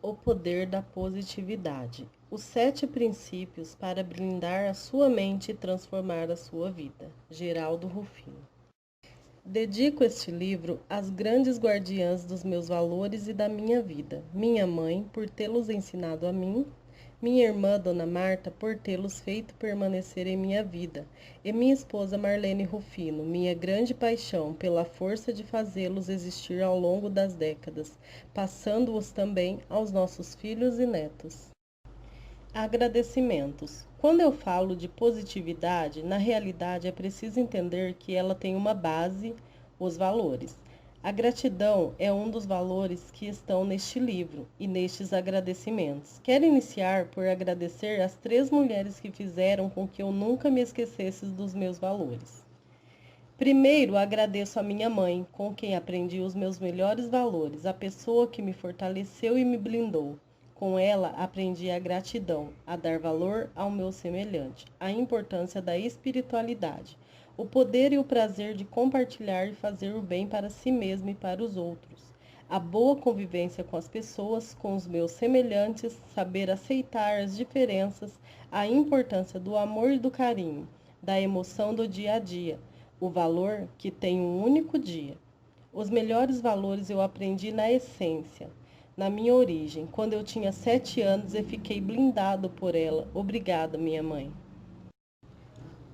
O poder da positividade. Os 7 princípios para blindar a sua mente e transformar a sua vida. Geraldo Rufino. Dedico este livro às grandes guardiãs dos meus valores e da minha vida. Minha mãe, por tê-los ensinado a mim. Minha irmã, Dona Marta, por tê-los feito permanecer em minha vida, e minha esposa Marlene Rufino, minha grande paixão pela força de fazê-los existir ao longo das décadas, passando-os também aos nossos filhos e netos. Agradecimentos. Quando eu falo de positividade, na realidade é preciso entender que ela tem uma base, os valores. A gratidão é um dos valores que estão neste livro e nestes agradecimentos. Quero iniciar por agradecer às 3 mulheres que fizeram com que eu nunca me esquecesse dos meus valores. Primeiro, agradeço a minha mãe, com quem aprendi os meus melhores valores, a pessoa que me fortaleceu e me blindou. Com ela, aprendi a gratidão, a dar valor ao meu semelhante, a importância da espiritualidade, o poder e o prazer de compartilhar e fazer o bem para si mesmo e para os outros, a boa convivência com as pessoas, com os meus semelhantes, saber aceitar as diferenças, a importância do amor e do carinho, da emoção do dia a dia, o valor que tem um único dia. Os melhores valores eu aprendi na essência, na minha origem, quando eu tinha 7 anos e fiquei blindado por ela. Obrigada, minha mãe.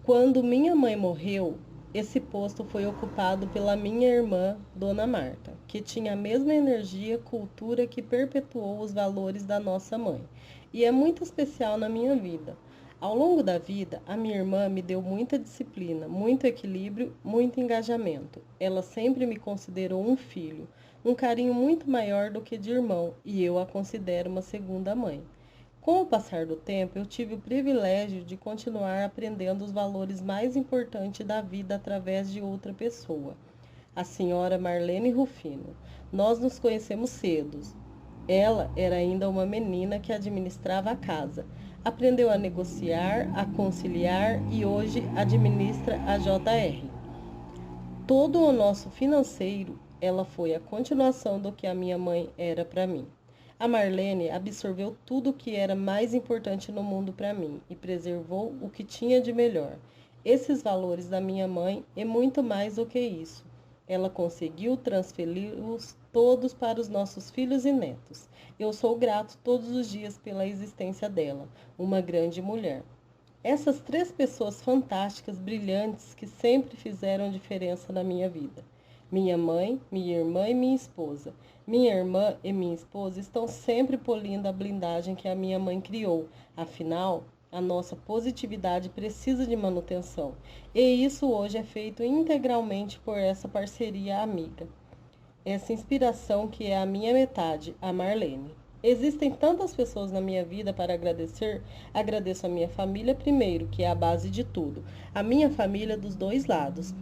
Quando minha mãe morreu, esse posto foi ocupado pela minha irmã, Dona Marta, que tinha a mesma energia, cultura que perpetuou os valores da nossa mãe, e é muito especial na minha vida. Ao longo da vida, a minha irmã me deu muita disciplina, muito equilíbrio, muito engajamento. Ela sempre me considerou um filho, um carinho muito maior do que de irmão, e eu a considero uma segunda mãe. Com o passar do tempo, eu tive o privilégio de continuar aprendendo os valores mais importantes da vida através de outra pessoa, a senhora Marlene Rufino. Nós nos conhecemos cedo. Ela era ainda uma menina que administrava a casa. Aprendeu a negociar, a conciliar e hoje administra a JR. Todo o nosso financeiro, ela foi a continuação do que a minha mãe era para mim. A Marlene absorveu tudo o que era mais importante no mundo para mim e preservou o que tinha de melhor. Esses valores da minha mãe e muito mais do que isso. Ela conseguiu transferi-los todos para os nossos filhos e netos. Eu sou grato todos os dias pela existência dela, uma grande mulher. Essas 3 pessoas fantásticas, brilhantes, que sempre fizeram diferença na minha vida. Minha mãe, minha irmã e minha esposa. Minha irmã e minha esposa estão sempre polindo a blindagem que a minha mãe criou. Afinal, a nossa positividade precisa de manutenção. E isso hoje é feito integralmente por essa parceria amiga. Essa inspiração que é a minha metade, a Marlene. Existem tantas pessoas na minha vida para agradecer. Agradeço a minha família primeiro, que é a base de tudo. A minha família dos 2 lados,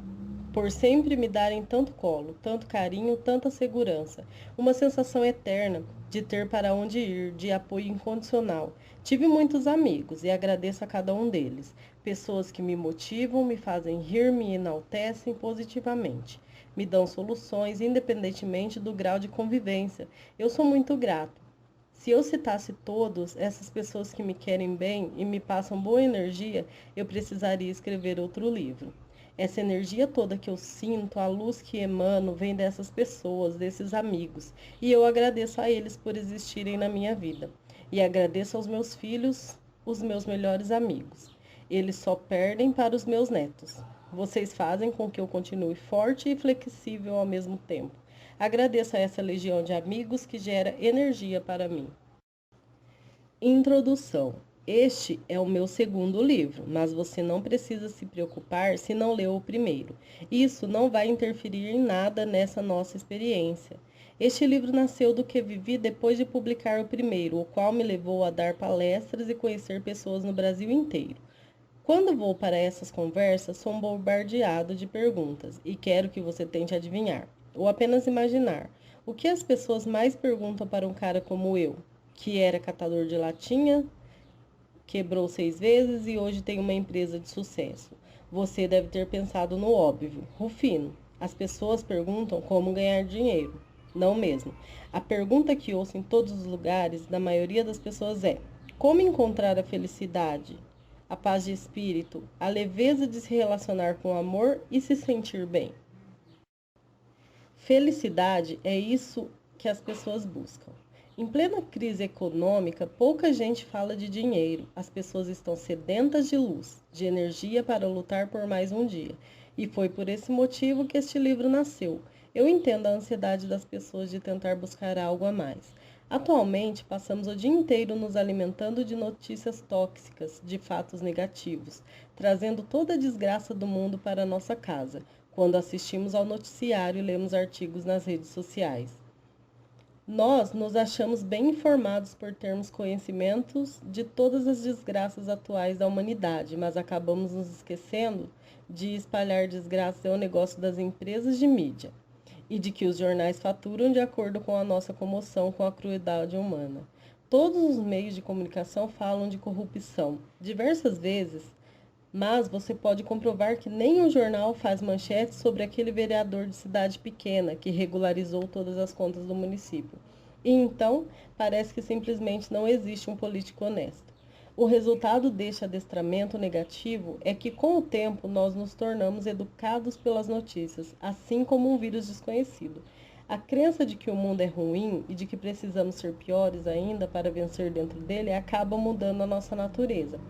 por sempre me darem tanto colo, tanto carinho, tanta segurança. Uma sensação eterna de ter para onde ir, de apoio incondicional. Tive muitos amigos e agradeço a cada um deles. Pessoas que me motivam, me fazem rir, me enaltecem positivamente. Me dão soluções, independentemente do grau de convivência. Eu sou muito grato. Se eu citasse todos essas pessoas que me querem bem e me passam boa energia, eu precisaria escrever outro livro. Essa energia toda que eu sinto, a luz que emano, vem dessas pessoas, desses amigos. E eu agradeço a eles por existirem na minha vida. E agradeço aos meus filhos, os meus melhores amigos. Eles só perdem para os meus netos. Vocês fazem com que eu continue forte e flexível ao mesmo tempo. Agradeço a essa legião de amigos que gera energia para mim. Introdução. Este é o meu segundo livro, mas você não precisa se preocupar se não leu o primeiro. Isso não vai interferir em nada nessa nossa experiência. Este livro nasceu do que vivi depois de publicar o primeiro, o qual me levou a dar palestras e conhecer pessoas no Brasil inteiro. Quando vou para essas conversas, sou bombardeado de perguntas e quero que você tente adivinhar, ou apenas imaginar, o que as pessoas mais perguntam para um cara como eu, que era catador de latinha, quebrou 6 vezes e hoje tem uma empresa de sucesso. Você deve ter pensado no óbvio. Rufino, as pessoas perguntam como ganhar dinheiro. Não mesmo. A pergunta que ouço em todos os lugares, da maioria das pessoas é: como encontrar a felicidade, a paz de espírito, a leveza de se relacionar com amor e se sentir bem? Felicidade é isso que as pessoas buscam. Em plena crise econômica, pouca gente fala de dinheiro. As pessoas estão sedentas de luz, de energia para lutar por mais um dia. E foi por esse motivo que este livro nasceu. Eu entendo a ansiedade das pessoas de tentar buscar algo a mais. Atualmente, passamos o dia inteiro nos alimentando de notícias tóxicas, de fatos negativos, trazendo toda a desgraça do mundo para nossa casa, quando assistimos ao noticiário e lemos artigos nas redes sociais. Nós nos achamos bem informados por termos conhecimentos de todas as desgraças atuais da humanidade, mas acabamos nos esquecendo de espalhar desgraça é o negócio das empresas de mídia e de que os jornais faturam de acordo com a nossa comoção com a crueldade humana. Todos os meios de comunicação falam de corrupção diversas vezes, mas você pode comprovar que nenhum jornal faz manchete sobre aquele vereador de cidade pequena que regularizou todas as contas do município. E então, parece que simplesmente não existe um político honesto. O resultado deste adestramento negativo é que, com o tempo, nós nos tornamos educados pelas notícias, assim como um vírus desconhecido. A crença de que o mundo é ruim e de que precisamos ser piores ainda para vencer dentro dele acaba mudando a nossa natureza.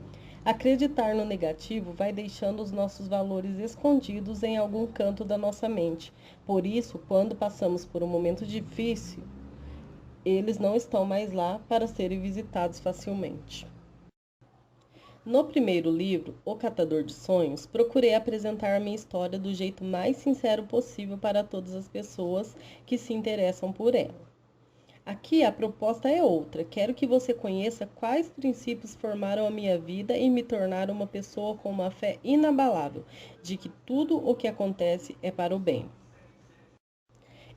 Acreditar no negativo vai deixando os nossos valores escondidos em algum canto da nossa mente. Por isso, quando passamos por um momento difícil, eles não estão mais lá para serem visitados facilmente. No primeiro livro, O Catador de Sonhos, procurei apresentar a minha história do jeito mais sincero possível para todas as pessoas que se interessam por ela. Aqui a proposta é outra. Quero que você conheça quais princípios formaram a minha vida e me tornaram uma pessoa com uma fé inabalável de que tudo o que acontece é para o bem.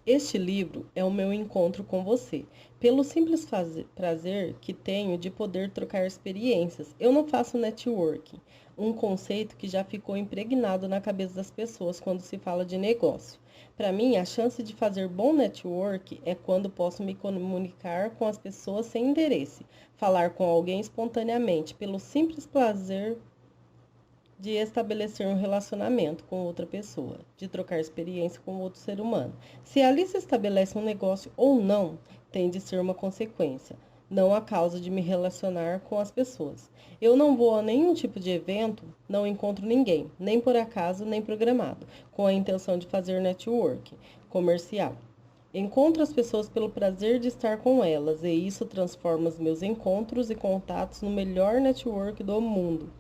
Este livro é o meu encontro com você, pelo simples prazer que tenho de poder trocar experiências. Eu não faço networking, um conceito que já ficou impregnado na cabeça das pessoas quando se fala de negócio. Para mim, a chance de fazer bom network é quando posso me comunicar com as pessoas sem interesse, falar com alguém espontaneamente, pelo simples prazer de estabelecer um relacionamento com outra pessoa, de trocar experiência com outro ser humano. Se ali se estabelece um negócio ou não, tem de ser uma consequência, não a causa de me relacionar com as pessoas. Eu não vou a nenhum tipo de evento, não encontro ninguém, nem por acaso, nem programado, com a intenção de fazer network comercial. Encontro as pessoas pelo prazer de estar com elas, e isso transforma os meus encontros e contatos no melhor network do mundo.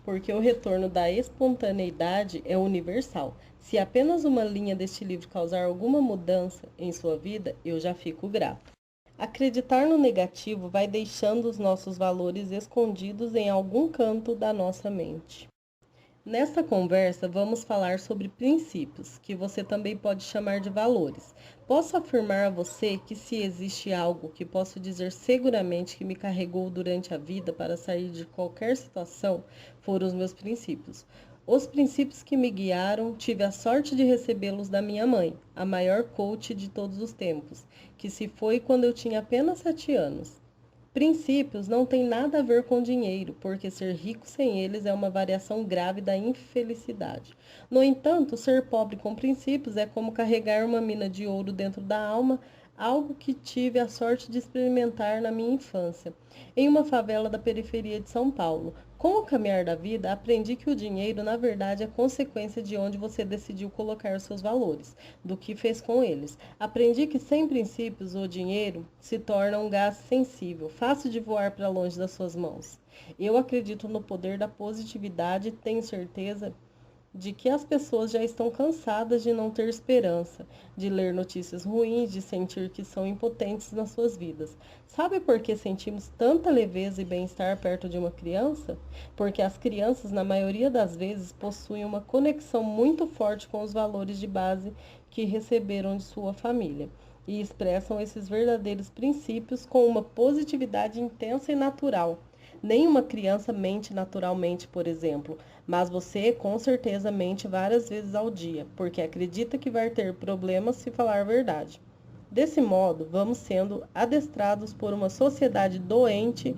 Porque o retorno da espontaneidade é universal. Se apenas uma linha deste livro causar alguma mudança em sua vida, eu já fico grato. Acreditar no negativo vai deixando os nossos valores escondidos em algum canto da nossa mente. Nesta conversa, vamos falar sobre princípios, que você também pode chamar de valores. Posso afirmar a você que se existe algo que posso dizer seguramente que me carregou durante a vida para sair de qualquer situação, foram os meus princípios. Os princípios que me guiaram, tive a sorte de recebê-los da minha mãe, a maior coach de todos os tempos, que se foi quando eu tinha apenas 7 anos. Princípios não têm nada a ver com dinheiro, porque ser rico sem eles é uma variação grave da infelicidade. No entanto, ser pobre com princípios é como carregar uma mina de ouro dentro da alma, algo que tive a sorte de experimentar na minha infância, em uma favela da periferia de São Paulo. Com o caminhar da vida, aprendi que o dinheiro, na verdade, é consequência de onde você decidiu colocar os seus valores, do que fez com eles. Aprendi que, sem princípios, o dinheiro se torna um gás sensível, fácil de voar para longe das suas mãos. Eu acredito no poder da positividade e tenho certeza de que as pessoas já estão cansadas de não ter esperança, de ler notícias ruins, de sentir que são impotentes nas suas vidas. Sabe por que sentimos tanta leveza e bem-estar perto de uma criança? Porque as crianças, na maioria das vezes, possuem uma conexão muito forte com os valores de base que receberam de sua família e expressam esses verdadeiros princípios com uma positividade intensa e natural. Nenhuma criança mente naturalmente, por exemplo, mas você com certeza mente várias vezes ao dia, porque acredita que vai ter problemas se falar a verdade. Desse modo, vamos sendo adestrados por uma sociedade doente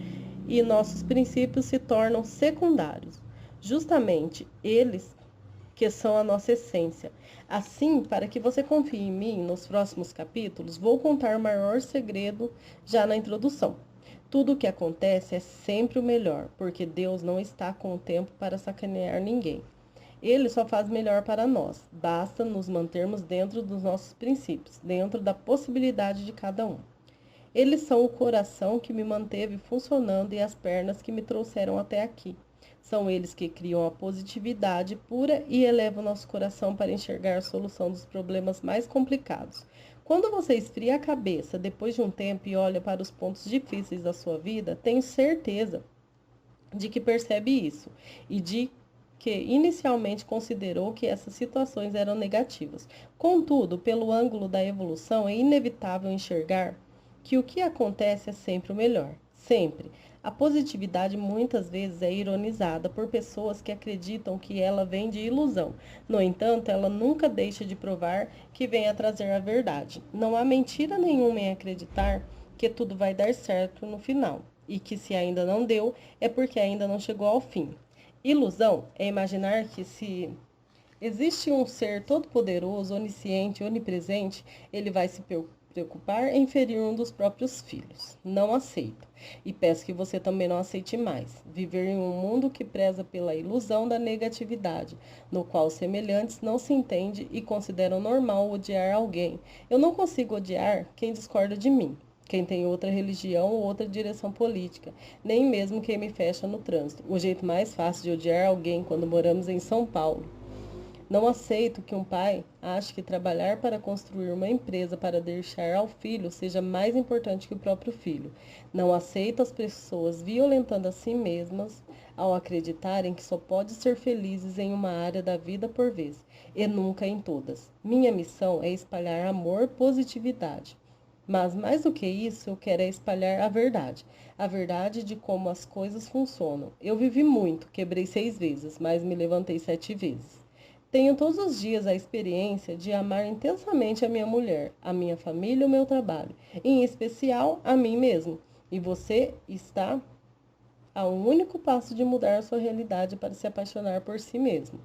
e nossos princípios se tornam secundários. Justamente eles que são a nossa essência. Assim, para que você confie em mim, nos próximos capítulos, vou contar o maior segredo já na introdução. Tudo o que acontece é sempre o melhor, porque Deus não está com o tempo para sacanear ninguém. Ele só faz melhor para nós. Basta nos mantermos dentro dos nossos princípios, dentro da possibilidade de cada um. Eles são o coração que me manteve funcionando e as pernas que me trouxeram até aqui. São eles que criam a positividade pura e elevam nosso coração para enxergar a solução dos problemas mais complicados. Quando você esfria a cabeça depois de um tempo e olha para os pontos difíceis da sua vida, tenho certeza de que percebe isso e de que inicialmente considerou que essas situações eram negativas. Contudo, pelo ângulo da evolução, é inevitável enxergar que o que acontece é sempre o melhor. Sempre. A positividade muitas vezes é ironizada por pessoas que acreditam que ela vem de ilusão. No entanto, ela nunca deixa de provar que vem a trazer a verdade. Não há mentira nenhuma em acreditar que tudo vai dar certo no final, e que se ainda não deu, é porque ainda não chegou ao fim. Ilusão é imaginar que se existe um ser todo-poderoso, onisciente, onipresente, ele vai se preocupar em ferir um dos próprios filhos. Não aceito. E peço que você também não aceite mais. Viver em um mundo que preza pela ilusão da negatividade, no qual os semelhantes não se entendem e consideram normal odiar alguém. Eu não consigo odiar quem discorda de mim, quem tem outra religião ou outra direção política, nem mesmo quem me fecha no trânsito. O jeito mais fácil de odiar alguém quando moramos em São Paulo. Não aceito que um pai ache que trabalhar para construir uma empresa para deixar ao filho seja mais importante que o próprio filho. Não aceito as pessoas violentando a si mesmas ao acreditarem que só pode ser felizes em uma área da vida por vez, e nunca em todas. Minha missão é espalhar amor, positividade. Mas mais do que isso, eu quero é espalhar a verdade de como as coisas funcionam. Eu vivi muito, quebrei 6 vezes, mas me levantei 7 vezes. Tenho todos os dias a experiência de amar intensamente a minha mulher, a minha família e o meu trabalho, e em especial a mim mesmo. E você está a um único passo de mudar a sua realidade para se apaixonar por si mesmo,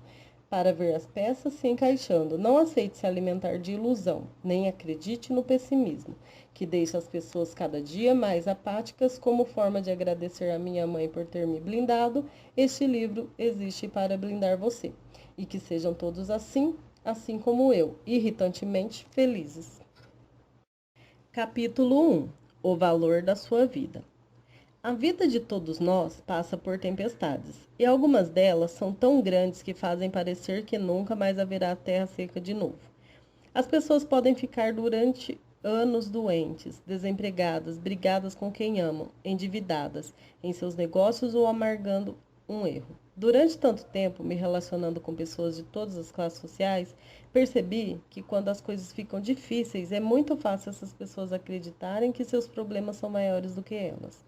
para ver as peças se encaixando. Não aceite se alimentar de ilusão, nem acredite no pessimismo, que deixa as pessoas cada dia mais apáticas. Como forma de agradecer a minha mãe por ter me blindado, este livro existe para blindar você. E que sejam todos assim, assim como eu, irritantemente felizes. Capítulo 1. O valor da sua vida. A vida de todos nós passa por tempestades, e algumas delas são tão grandes que fazem parecer que nunca mais haverá terra seca de novo. As pessoas podem ficar durante anos doentes, desempregadas, brigadas com quem amam, endividadas em seus negócios ou amargando um erro. Durante tanto tempo, me relacionando com pessoas de todas as classes sociais, percebi que quando as coisas ficam difíceis, é muito fácil essas pessoas acreditarem que seus problemas são maiores do que elas.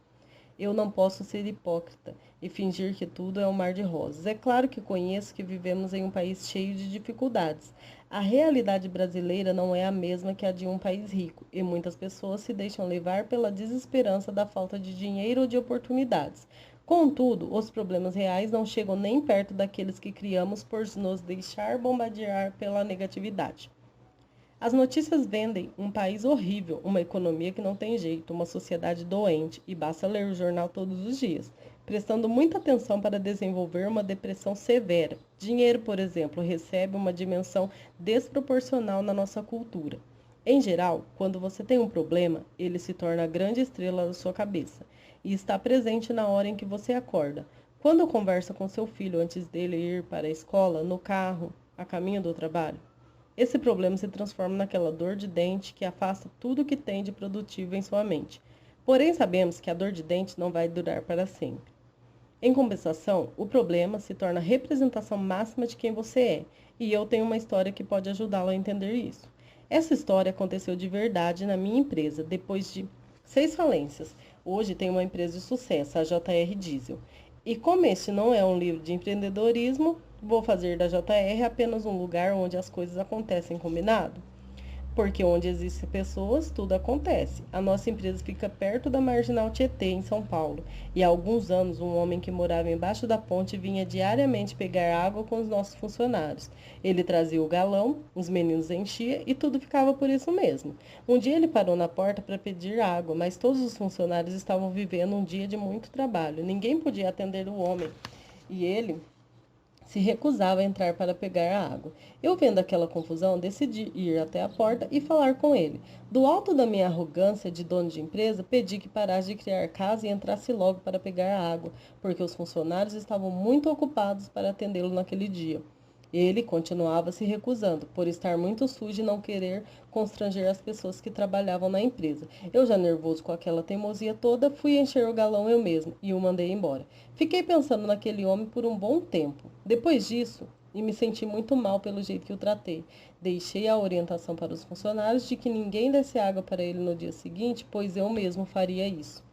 Eu não posso ser hipócrita e fingir que tudo é um mar de rosas. É claro que conheço que vivemos em um país cheio de dificuldades. A realidade brasileira não é a mesma que a de um país rico, e muitas pessoas se deixam levar pela desesperança da falta de dinheiro ou de oportunidades. Contudo, os problemas reais não chegam nem perto daqueles que criamos por nos deixar bombardear pela negatividade. As notícias vendem um país horrível, uma economia que não tem jeito, uma sociedade doente, e basta ler o jornal todos os dias, prestando muita atenção para desenvolver uma depressão severa. Dinheiro, por exemplo, recebe uma dimensão desproporcional na nossa cultura. Em geral, quando você tem um problema, ele se torna a grande estrela da sua cabeça e está presente na hora em que você acorda. Quando conversa com seu filho antes dele ir para a escola, no carro, a caminho do trabalho. Esse problema se transforma naquela dor de dente que afasta tudo o que tem de produtivo em sua mente. Porém, sabemos que a dor de dente não vai durar para sempre. Em compensação, o problema se torna a representação máxima de quem você é, e eu tenho uma história que pode ajudá-lo a entender isso. Essa história aconteceu de verdade na minha empresa, depois de 6 falências. Hoje tem uma empresa de sucesso, a JR Diesel. E como este não é um livro de empreendedorismo, vou fazer da JR apenas um lugar onde as coisas acontecem, combinado? Porque onde existem pessoas, tudo acontece. A nossa empresa fica perto da Marginal Tietê, em São Paulo. E há alguns anos, um homem que morava embaixo da ponte vinha diariamente pegar água com os nossos funcionários. Ele trazia o galão, os meninos enchiam e tudo ficava por isso mesmo. Um dia ele parou na porta para pedir água, mas todos os funcionários estavam vivendo um dia de muito trabalho. Ninguém podia atender o homem. E ele se recusava a entrar para pegar a água. Eu, vendo aquela confusão, decidi ir até a porta e falar com ele. Do alto da minha arrogância de dono de empresa, pedi que parasse de criar casa e entrasse logo para pegar a água, porque os funcionários estavam muito ocupados para atendê-lo naquele dia. Ele continuava se recusando, por estar muito sujo e não querer constranger as pessoas que trabalhavam na empresa. Eu, já nervoso com aquela teimosia toda, fui encher o galão eu mesmo e o mandei embora. Fiquei pensando naquele homem por um bom tempo. Depois disso, e me senti muito mal pelo jeito que o tratei. Deixei a orientação para os funcionários de que ninguém desse água para ele no dia seguinte, pois eu mesmo faria isso.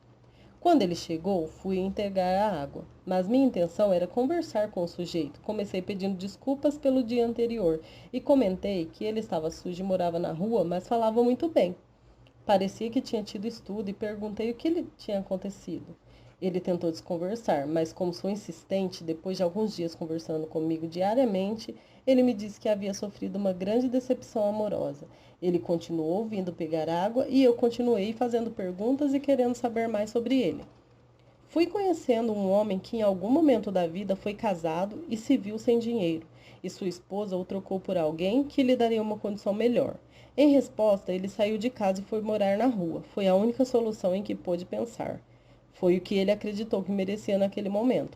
Quando ele chegou, fui entregar a água, mas minha intenção era conversar com o sujeito. Comecei pedindo desculpas pelo dia anterior e comentei que ele estava sujo e morava na rua, mas falava muito bem. Parecia que tinha tido estudo e perguntei o que lhe tinha acontecido. Ele tentou desconversar, mas como sou insistente, depois de alguns dias conversando comigo diariamente, ele me disse que havia sofrido uma grande decepção amorosa. Ele continuou vindo pegar água e eu continuei fazendo perguntas e querendo saber mais sobre ele. Fui conhecendo um homem que em algum momento da vida foi casado e se viu sem dinheiro, e sua esposa o trocou por alguém que lhe daria uma condição melhor. Em resposta, ele saiu de casa e foi morar na rua. Foi a única solução em que pôde pensar. Foi o que ele acreditou que merecia naquele momento.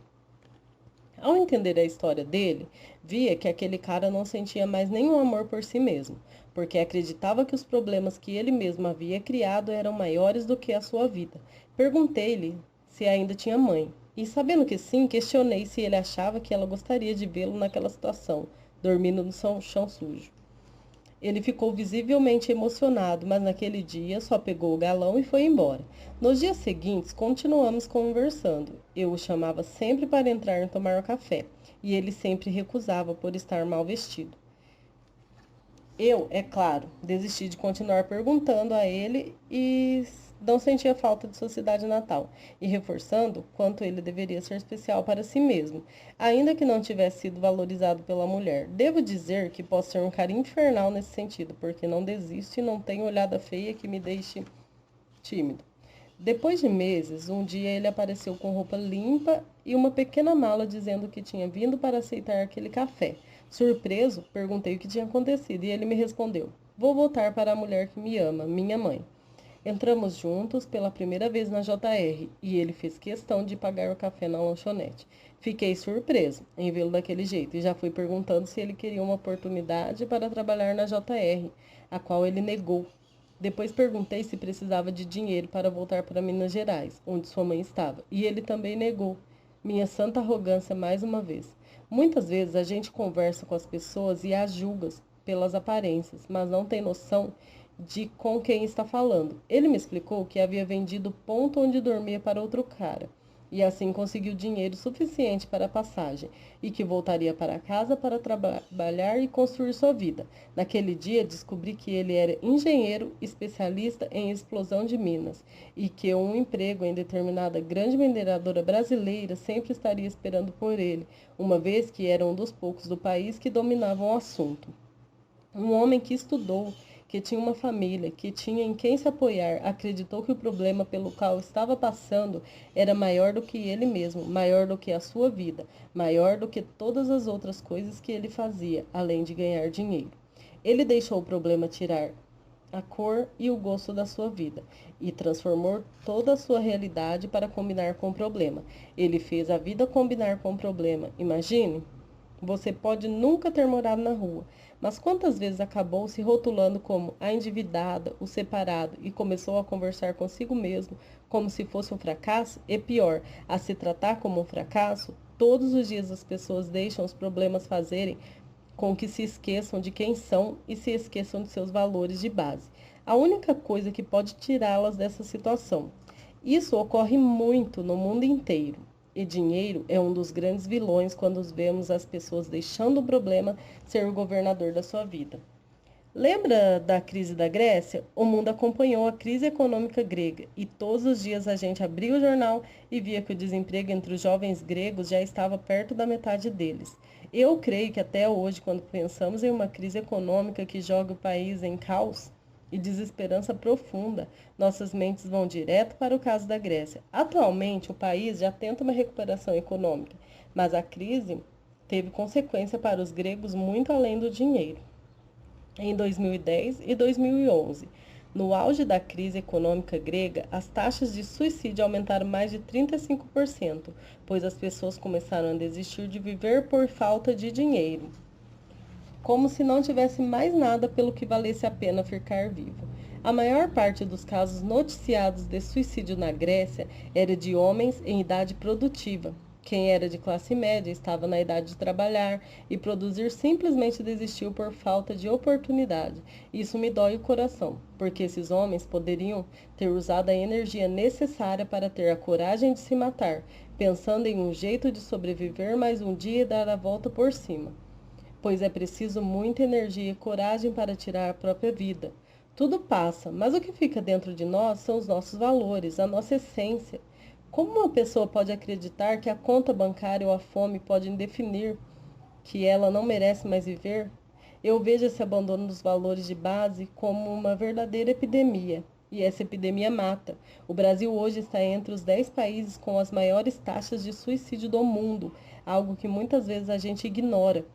Ao entender a história dele, via que aquele cara não sentia mais nenhum amor por si mesmo, porque acreditava que os problemas que ele mesmo havia criado eram maiores do que a sua vida. Perguntei-lhe se ainda tinha mãe, e sabendo que sim, questionei se ele achava que ela gostaria de vê-lo naquela situação, dormindo no chão sujo. Ele ficou visivelmente emocionado, mas naquele dia só pegou o galão e foi embora. Nos dias seguintes, continuamos conversando. Eu o chamava sempre para entrar e tomar café, e ele sempre recusava por estar mal vestido. Eu, é claro, desisti de continuar perguntando a ele e não sentia falta de sua cidade natal, e reforçando quanto ele deveria ser especial para si mesmo, ainda que não tivesse sido valorizado pela mulher. Devo dizer que posso ser um cara infernal nesse sentido, porque não desisto e não tenho olhada feia que me deixe tímido. Depois de meses, um dia ele apareceu com roupa limpa e uma pequena mala dizendo que tinha vindo para aceitar aquele café. Surpreso, perguntei o que tinha acontecido e ele me respondeu: "Vou voltar para a mulher que me ama, minha mãe." Entramos juntos pela primeira vez na JR e ele fez questão de pagar o café na lanchonete. Fiquei surpreso em vê-lo daquele jeito e já fui perguntando se ele queria uma oportunidade para trabalhar na JR, a qual ele negou. Depois perguntei se precisava de dinheiro para voltar para Minas Gerais, onde sua mãe estava, e ele também negou. Minha santa arrogância mais uma vez. Muitas vezes a gente conversa com as pessoas e as julga pelas aparências, mas não tem noção de com quem está falando. Ele me explicou que havia vendido o ponto onde dormia para outro cara, e assim conseguiu dinheiro suficiente para a passagem, e que voltaria para casa para trabalhar e construir sua vida. Naquele dia descobri que ele era engenheiro especialista em explosão de minas, e que um emprego em determinada grande mineradora brasileira sempre estaria esperando por ele, uma vez que era um dos poucos do país que dominavam o assunto. Um homem que estudou, que tinha uma família, que tinha em quem se apoiar, acreditou que o problema pelo qual estava passando era maior do que ele mesmo, maior do que a sua vida, maior do que todas as outras coisas que ele fazia, além de ganhar dinheiro. Ele deixou o problema tirar a cor e o gosto da sua vida e transformou toda a sua realidade para combinar com o problema. Ele fez a vida combinar com o problema. Imagine! Você pode nunca ter morado na rua, mas quantas vezes acabou se rotulando como a endividada, o separado e começou a conversar consigo mesmo como se fosse um fracasso? E pior, a se tratar como um fracasso? Todos os dias as pessoas deixam os problemas fazerem com que se esqueçam de quem são e se esqueçam de seus valores de base. a única coisa que pode tirá-las dessa situação. Isso ocorre muito no mundo inteiro. E dinheiro é um dos grandes vilões quando vemos as pessoas deixando o problema ser o governador da sua vida. Lembra da crise da Grécia? O mundo acompanhou a crise econômica grega e todos os dias a gente abria o jornal e via que o desemprego entre os jovens gregos já estava perto da metade deles. Eu creio que até hoje, quando pensamos em uma crise econômica que joga o país em caos e desesperança profunda, nossas mentes vão direto para o caso da Grécia. Atualmente, o país já tenta uma recuperação econômica, mas a crise teve consequência para os gregos muito além do dinheiro. Em 2010 e 2011, no auge da crise econômica grega, as taxas de suicídio aumentaram mais de 35%, pois as pessoas começaram a desistir de viver por falta de dinheiro, como se não tivesse mais nada pelo que valesse a pena ficar vivo. A maior parte dos casos noticiados de suicídio na Grécia era de homens em idade produtiva. Quem era de classe média estava na idade de trabalhar e produzir simplesmente desistiu por falta de oportunidade. Isso me dói o coração, porque esses homens poderiam ter usado a energia necessária para ter a coragem de se matar, pensando em um jeito de sobreviver mais um dia e dar a volta por cima. Pois é preciso muita energia e coragem para tirar a própria vida. Tudo passa, mas o que fica dentro de nós são os nossos valores, a nossa essência. Como uma pessoa pode acreditar que a conta bancária ou a fome podem definir que ela não merece mais viver? Eu vejo esse abandono dos valores de base como uma verdadeira epidemia, e essa epidemia mata. O Brasil hoje está entre os 10 países com as maiores taxas de suicídio do mundo, algo que muitas vezes a gente ignora.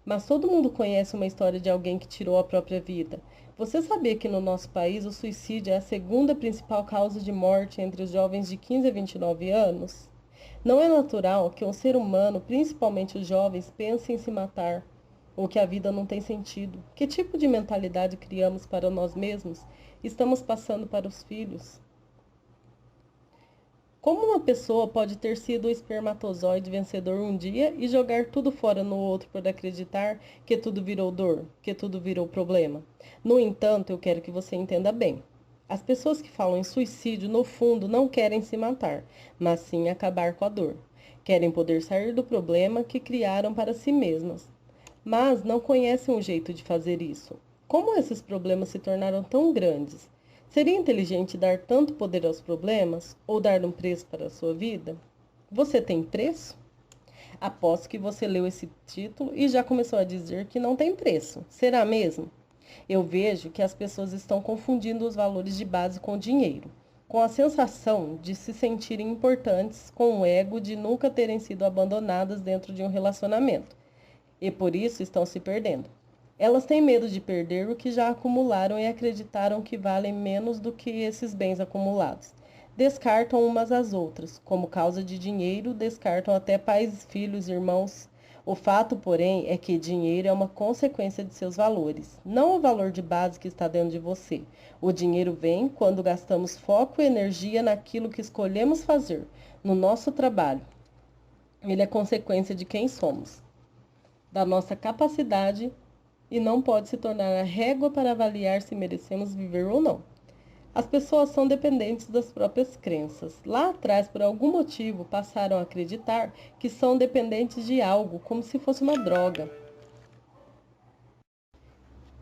Mas todo mundo conhece uma história de alguém que tirou a própria vida. Você sabia que no nosso país o suicídio é a segunda principal causa de morte entre os jovens de 15 a 29 anos? Não é natural que um ser humano, principalmente os jovens, pense em se matar, ou que a vida não tem sentido. Que tipo de mentalidade criamos para nós mesmos? Estamos passando para os filhos? Como uma pessoa pode ter sido o espermatozoide vencedor um dia e jogar tudo fora no outro por acreditar que tudo virou dor, que tudo virou problema? No entanto, eu quero que você entenda bem. As pessoas que falam em suicídio, no fundo, não querem se matar, mas sim acabar com a dor. Querem poder sair do problema que criaram para si mesmas, mas não conhecem um jeito de fazer isso. Como esses problemas se tornaram tão grandes? Seria inteligente dar tanto poder aos problemas ou dar um preço para a sua vida? Você tem preço? Aposto que você leu esse título e já começou a dizer que não tem preço. Será mesmo? Eu vejo que as pessoas estão confundindo os valores de base com dinheiro, com a sensação de se sentirem importantes, com o ego de nunca terem sido abandonadas dentro de um relacionamento. E por isso estão se perdendo. Elas têm medo de perder o que já acumularam e acreditaram que valem menos do que esses bens acumulados. Descartam umas às outras, como causa de dinheiro, descartam até pais, filhos, irmãos. O fato, porém, é que dinheiro é uma consequência de seus valores, não o valor de base que está dentro de você. O dinheiro vem quando gastamos foco e energia naquilo que escolhemos fazer, no nosso trabalho. Ele é consequência de quem somos, da nossa capacidade e não pode se tornar a régua para avaliar se merecemos viver ou não. As pessoas são dependentes das próprias crenças. Lá atrás, por algum motivo, passaram a acreditar que são dependentes de algo, como se fosse uma droga.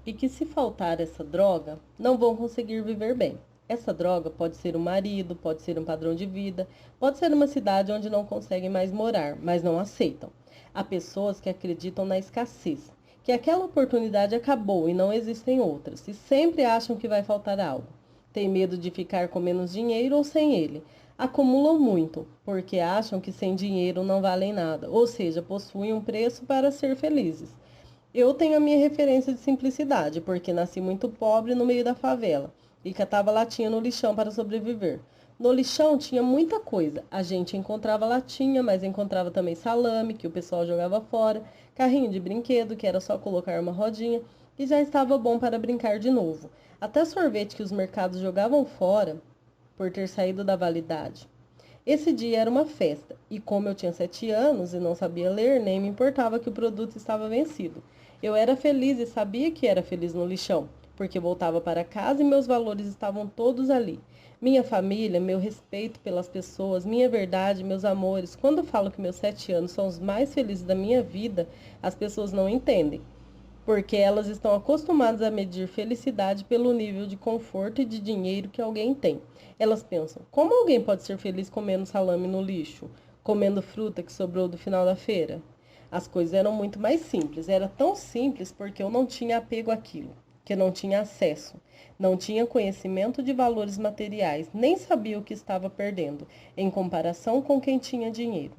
E que se faltar essa droga, não vão conseguir viver bem. Essa droga pode ser um marido, pode ser um padrão de vida, pode ser uma cidade onde não conseguem mais morar, mas não aceitam. Há pessoas que acreditam na escassez, que aquela oportunidade acabou e não existem outras, e sempre acham que vai faltar algo. Têm medo de ficar com menos dinheiro ou sem ele. Acumulam muito, porque acham que sem dinheiro não valem nada, ou seja, possuem um preço para ser felizes. Eu tenho a minha referência de simplicidade, porque nasci muito pobre no meio da favela e catava latinha no lixão para sobreviver. No lixão tinha muita coisa. A gente encontrava latinha, mas encontrava também salame, que o pessoal jogava fora, carrinho de brinquedo, que era só colocar uma rodinha, e já estava bom para brincar de novo. Até sorvete que os mercados jogavam fora por ter saído da validade. Esse dia era uma festa, e como eu tinha 7 anos e não sabia ler, nem me importava que o produto estava vencido. Eu era feliz e sabia que era feliz no lixão, porque voltava para casa e meus valores estavam todos ali. Minha família, meu respeito pelas pessoas, minha verdade, meus amores. Quando eu falo que meus 7 anos são os mais felizes da minha vida, as pessoas não entendem, porque elas estão acostumadas a medir felicidade pelo nível de conforto e de dinheiro que alguém tem. Elas pensam: como alguém pode ser feliz comendo salame no lixo, comendo fruta que sobrou do final da feira? As coisas eram muito mais simples. Era tão simples porque eu não tinha apego àquilo, que eu não tinha acesso, não tinha conhecimento de valores materiais, nem sabia o que estava perdendo, em comparação com quem tinha dinheiro.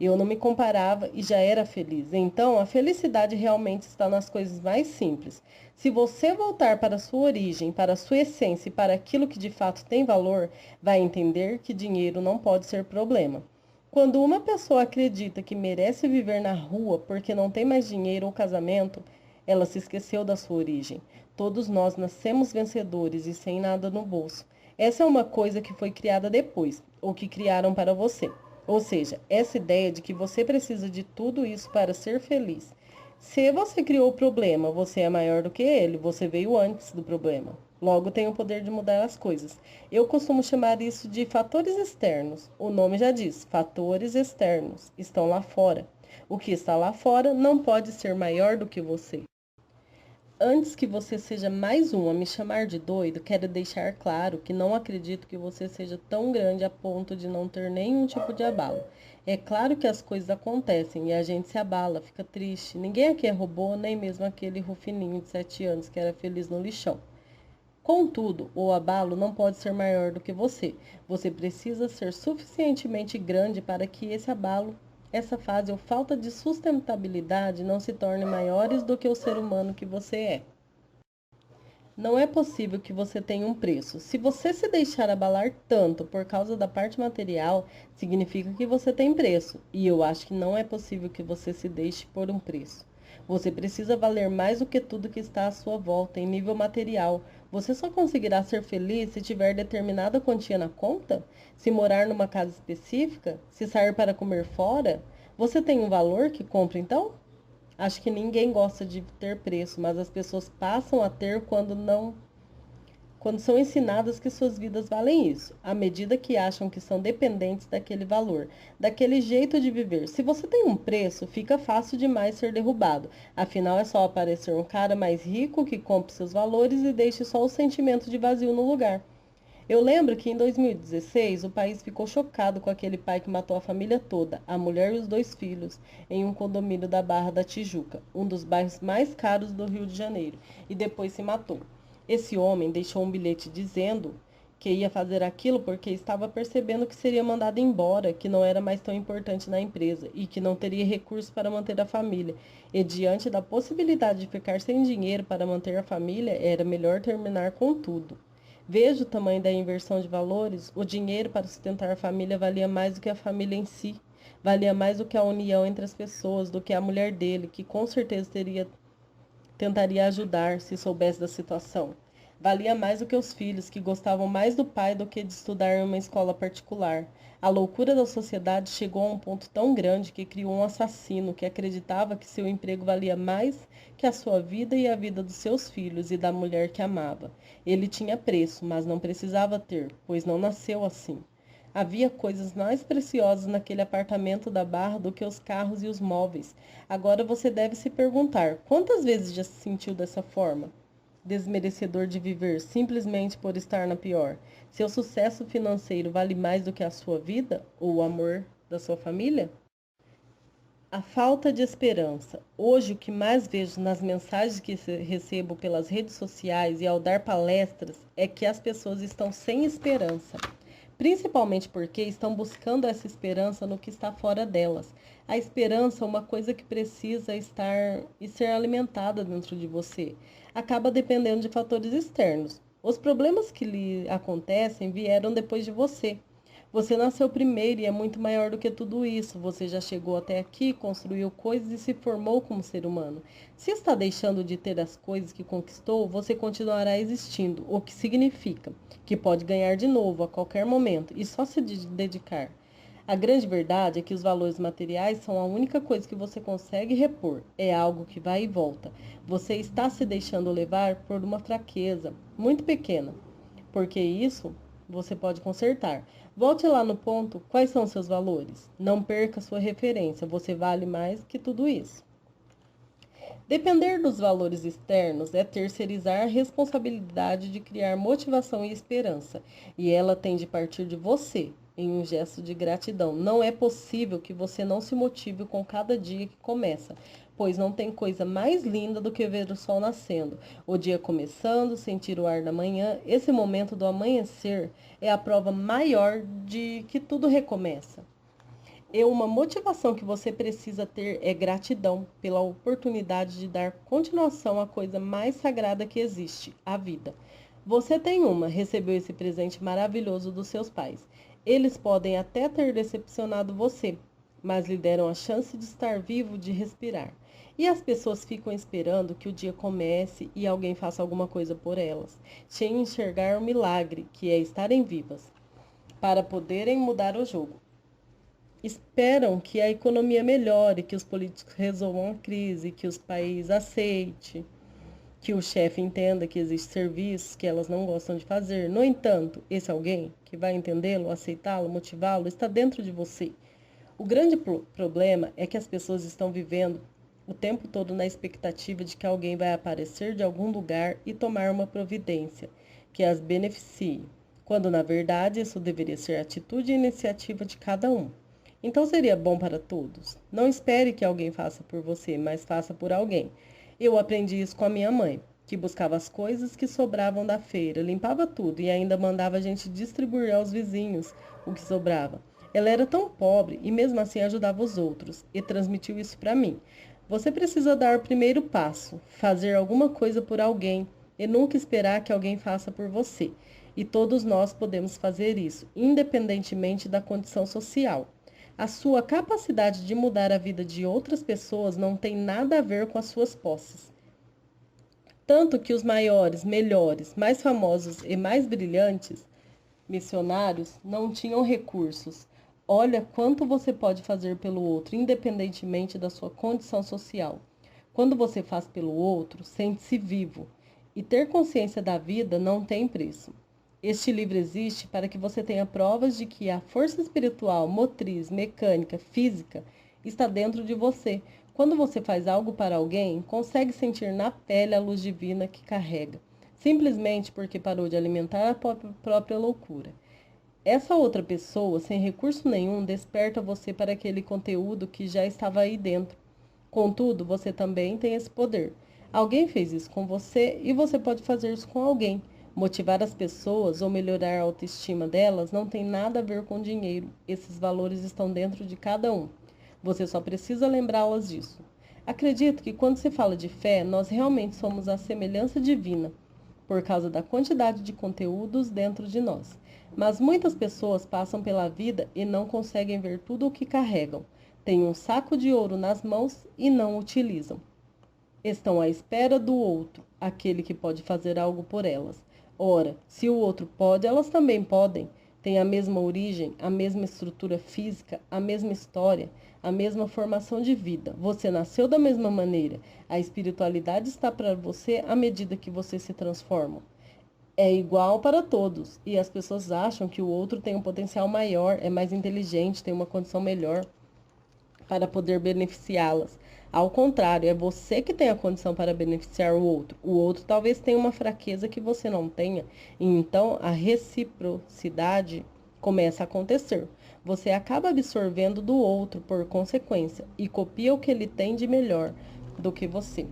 Eu não me comparava e já era feliz. Então, a felicidade realmente está nas coisas mais simples. Se você voltar para a sua origem, para a sua essência e para aquilo que de fato tem valor, vai entender que dinheiro não pode ser problema. Quando uma pessoa acredita que merece viver na rua porque não tem mais dinheiro ou casamento, ela se esqueceu da sua origem. Todos nós nascemos vencedores e sem nada no bolso. Essa é uma coisa que foi criada depois, ou que criaram para você. Ou seja, essa ideia de que você precisa de tudo isso para ser feliz. Se você criou o problema, você é maior do que ele, você veio antes do problema. Logo tem o poder de mudar as coisas. Eu costumo chamar isso de fatores externos. O nome já diz, fatores externos, estão lá fora. O que está lá fora não pode ser maior do que você. Antes que você seja mais um a me chamar de doido, quero deixar claro que não acredito que você seja tão grande a ponto de não ter nenhum tipo de abalo. É claro que as coisas acontecem e a gente se abala, fica triste. Ninguém aqui é robô, nem mesmo aquele Rufininho de 7 anos que era feliz no lixão. Contudo, o abalo não pode ser maior do que você. Você precisa ser suficientemente grande para que esse abalo, essa fase ou falta de sustentabilidade não se torne maiores do que o ser humano que você é. Não é possível que você tenha um preço. Se você se deixar abalar tanto por causa da parte material, significa que você tem preço. E eu acho que não é possível que você se deixe por um preço. Você precisa valer mais do que tudo que está à sua volta em nível material. Você só conseguirá ser feliz se tiver determinada quantia na conta? Se morar numa casa específica? Se sair para comer fora? Você tem um valor que compra então? Acho que ninguém gosta de ter preço, mas as pessoas passam a ter quando são ensinadas que suas vidas valem isso, à medida que acham que são dependentes daquele valor, daquele jeito de viver. Se você tem um preço, fica fácil demais ser derrubado. Afinal, é só aparecer um cara mais rico que compre seus valores e deixe só o sentimento de vazio no lugar. Eu lembro que em 2016 o país ficou chocado com aquele pai que matou a família toda, a mulher e os 2 filhos, em um condomínio da Barra da Tijuca, um dos bairros mais caros do Rio de Janeiro, e depois se matou. Esse homem deixou um bilhete dizendo que ia fazer aquilo porque estava percebendo que seria mandado embora, que não era mais tão importante na empresa e que não teria recursos para manter a família. E diante da possibilidade de ficar sem dinheiro para manter a família, era melhor terminar com tudo. Veja o tamanho da inversão de valores. O dinheiro para sustentar a família valia mais do que a família em si. Valia mais do que a união entre as pessoas, do que a mulher dele, que com certeza tentaria ajudar se soubesse da situação. Valia mais do que os filhos, que gostavam mais do pai do que de estudar em uma escola particular. A loucura da sociedade chegou a um ponto tão grande que criou um assassino que acreditava que seu emprego valia mais que a sua vida e a vida dos seus filhos e da mulher que amava. Ele tinha preço, mas não precisava ter, pois não nasceu assim. Havia coisas mais preciosas naquele apartamento da Barra do que os carros e os móveis. Agora você deve se perguntar: quantas vezes já se sentiu dessa forma? Desmerecedor de viver simplesmente por estar na pior. Seu sucesso financeiro vale mais do que a sua vida ou o amor da sua família? A falta de esperança. Hoje, o que mais vejo nas mensagens que recebo pelas redes sociais e ao dar palestras é que as pessoas estão sem esperança. Principalmente porque estão buscando essa esperança no que está fora delas. A esperança é uma coisa que precisa estar e ser alimentada dentro de você. Acaba dependendo de fatores externos. Os problemas que lhe acontecem vieram depois de você. Você nasceu primeiro e é muito maior do que tudo isso. Você já chegou até aqui, construiu coisas e se formou como ser humano. Se está deixando de ter as coisas que conquistou, você continuará existindo, o que significa que pode ganhar de novo a qualquer momento e só se dedicar. A grande verdade é que os valores materiais são a única coisa que você consegue repor. É algo que vai e volta. Você está se deixando levar por uma fraqueza muito pequena, porque isso você pode consertar. Volte lá no ponto, quais são seus valores? Não perca sua referência, você vale mais que tudo isso. Depender dos valores externos é terceirizar a responsabilidade de criar motivação e esperança, e ela tem de partir de você, em um gesto de gratidão. Não é possível que você não se motive com cada dia que começa, pois não tem coisa mais linda do que ver o sol nascendo, o dia começando, sentir o ar da manhã. Esse momento do amanhecer é a prova maior de que tudo recomeça. E uma motivação que você precisa ter é gratidão pela oportunidade de dar continuação à coisa mais sagrada que existe, a vida. Você tem uma, recebeu esse presente maravilhoso dos seus pais. Eles podem até ter decepcionado você, mas lhe deram a chance de estar vivo, de respirar. E as pessoas ficam esperando que o dia comece e alguém faça alguma coisa por elas, sem enxergar o milagre, que é estarem vivas, para poderem mudar o jogo. Esperam que a economia melhore, que os políticos resolvam a crise, que os países aceitem, que o chefe entenda que existem serviços que elas não gostam de fazer. No entanto, esse alguém que vai entendê-lo, aceitá-lo, motivá-lo, está dentro de você. O grande problema é que as pessoas estão vivendo o tempo todo na expectativa de que alguém vai aparecer de algum lugar e tomar uma providência que as beneficie, quando na verdade isso deveria ser a atitude e iniciativa de cada um. Então seria bom para todos. Não espere que alguém faça por você, mas faça por alguém. Eu aprendi isso com a minha mãe, que buscava as coisas que sobravam da feira, limpava tudo e ainda mandava a gente distribuir aos vizinhos o que sobrava. Ela era tão pobre e mesmo assim ajudava os outros e transmitiu isso para mim. Você precisa dar o primeiro passo, fazer alguma coisa por alguém e nunca esperar que alguém faça por você. E todos nós podemos fazer isso, independentemente da condição social. A sua capacidade de mudar a vida de outras pessoas não tem nada a ver com as suas posses. Tanto que os maiores, melhores, mais famosos e mais brilhantes missionários não tinham recursos. Olha quanto você pode fazer pelo outro, independentemente da sua condição social. Quando você faz pelo outro, sente-se vivo. E ter consciência da vida não tem preço. Este livro existe para que você tenha provas de que a força espiritual, motriz, mecânica, física está dentro de você. Quando você faz algo para alguém, consegue sentir na pele a luz divina que carrega, simplesmente porque parou de alimentar a própria loucura. Essa outra pessoa, sem recurso nenhum, desperta você para aquele conteúdo que já estava aí dentro. Contudo, você também tem esse poder. Alguém fez isso com você e você pode fazer isso com alguém. Motivar as pessoas ou melhorar a autoestima delas não tem nada a ver com dinheiro. Esses valores estão dentro de cada um. Você só precisa lembrá-las disso. Acredito que quando se fala de fé, nós realmente somos a semelhança divina, por causa da quantidade de conteúdos dentro de nós. Mas muitas pessoas passam pela vida e não conseguem ver tudo o que carregam. Têm um saco de ouro nas mãos e não o utilizam. Estão à espera do outro, aquele que pode fazer algo por elas. Ora, se o outro pode, elas também podem. Têm a mesma origem, a mesma estrutura física, a mesma história, a mesma formação de vida. Você nasceu da mesma maneira. A espiritualidade está para você à medida que você se transforma. É igual para todos. E as pessoas acham que o outro tem um potencial maior, é mais inteligente, tem uma condição melhor para poder beneficiá-las. Ao contrário, é você que tem a condição para beneficiar o outro. O outro talvez tenha uma fraqueza que você não tenha. E então a reciprocidade começa a acontecer. Você acaba absorvendo do outro por consequência e copia o que ele tem de melhor do que você.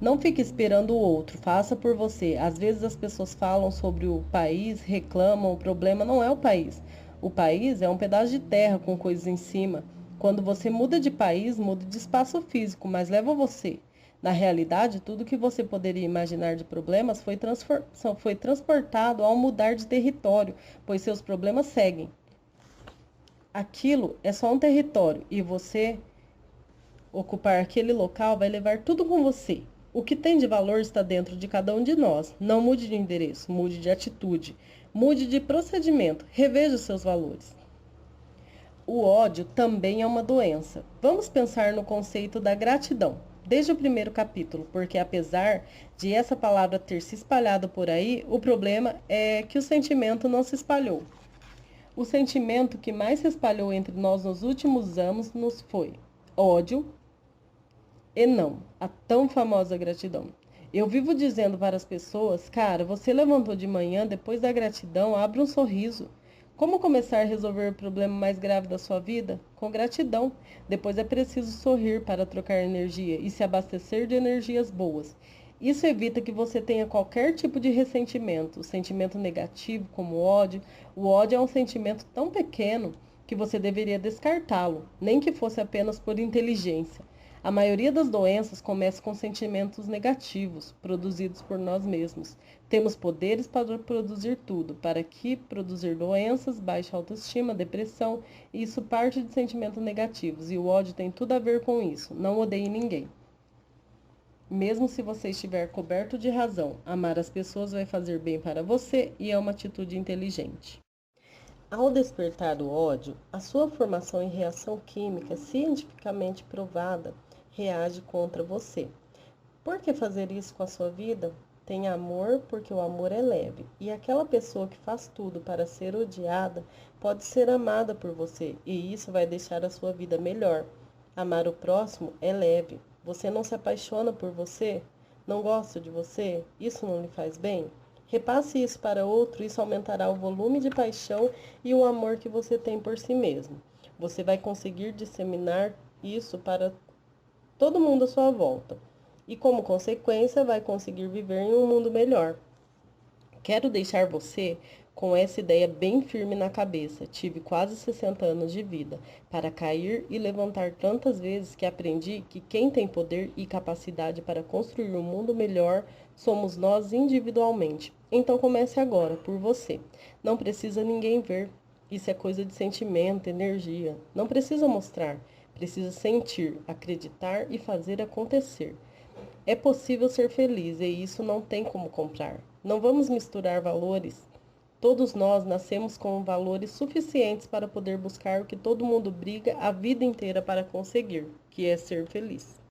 Não fique esperando o outro, faça por você. Às vezes as pessoas falam sobre o país, reclamam, o problema não é o país. O país é um pedaço de terra com coisas em cima. Quando você muda de país, muda de espaço físico, mas leva você. Na realidade, tudo que você poderia imaginar de problemas foi transportado ao mudar de território, pois seus problemas seguem. Aquilo é só um território e você ocupar aquele local vai levar tudo com você. O que tem de valor está dentro de cada um de nós. Não mude de endereço, mude de atitude, mude de procedimento, reveja os seus valores. O ódio também é uma doença. Vamos pensar no conceito da gratidão. Desde o primeiro capítulo, porque apesar de essa palavra ter se espalhado por aí, o problema é que o sentimento não se espalhou. O sentimento que mais se espalhou entre nós nos últimos anos nos foi ódio e não a tão famosa gratidão. Eu vivo dizendo para as pessoas, cara, você levantou de manhã, depois da gratidão, abre um sorriso. Como começar a resolver o problema mais grave da sua vida? Com gratidão. Depois é preciso sorrir para trocar energia e se abastecer de energias boas. Isso evita que você tenha qualquer tipo de ressentimento, sentimento negativo como ódio. O ódio é um sentimento tão pequeno que você deveria descartá-lo, nem que fosse apenas por inteligência. A maioria das doenças começa com sentimentos negativos, produzidos por nós mesmos. Temos poderes para produzir tudo, para que produzir doenças, baixa autoestima, depressão, e isso parte de sentimentos negativos, e o ódio tem tudo a ver com isso. Não odeie ninguém. Mesmo se você estiver coberto de razão, amar as pessoas vai fazer bem para você e é uma atitude inteligente. Ao despertar o ódio, a sua formação em reação química cientificamente provada reage contra você. Por que fazer isso com a sua vida? Tenha amor, porque o amor é leve. E aquela pessoa que faz tudo para ser odiada pode ser amada por você, e isso vai deixar a sua vida melhor. Amar o próximo é leve. Você não se apaixona por você? Não gosta de você? Isso não lhe faz bem? Repasse isso para outro, isso aumentará o volume de paixão e o amor que você tem por si mesmo. Você vai conseguir disseminar isso para todo mundo à sua volta. E como consequência, vai conseguir viver em um mundo melhor. Quero deixar você com essa ideia bem firme na cabeça. Tive quase 60 anos de vida para cair e levantar tantas vezes que aprendi que quem tem poder e capacidade para construir um mundo melhor somos nós individualmente. Então comece agora, por você. Não precisa ninguém ver. Isso é coisa de sentimento, energia. Não precisa mostrar. Precisa sentir, acreditar e fazer acontecer. É possível ser feliz e isso não tem como comprar. Não vamos misturar valores. Todos nós nascemos com valores suficientes para poder buscar o que todo mundo briga a vida inteira para conseguir, que é ser feliz.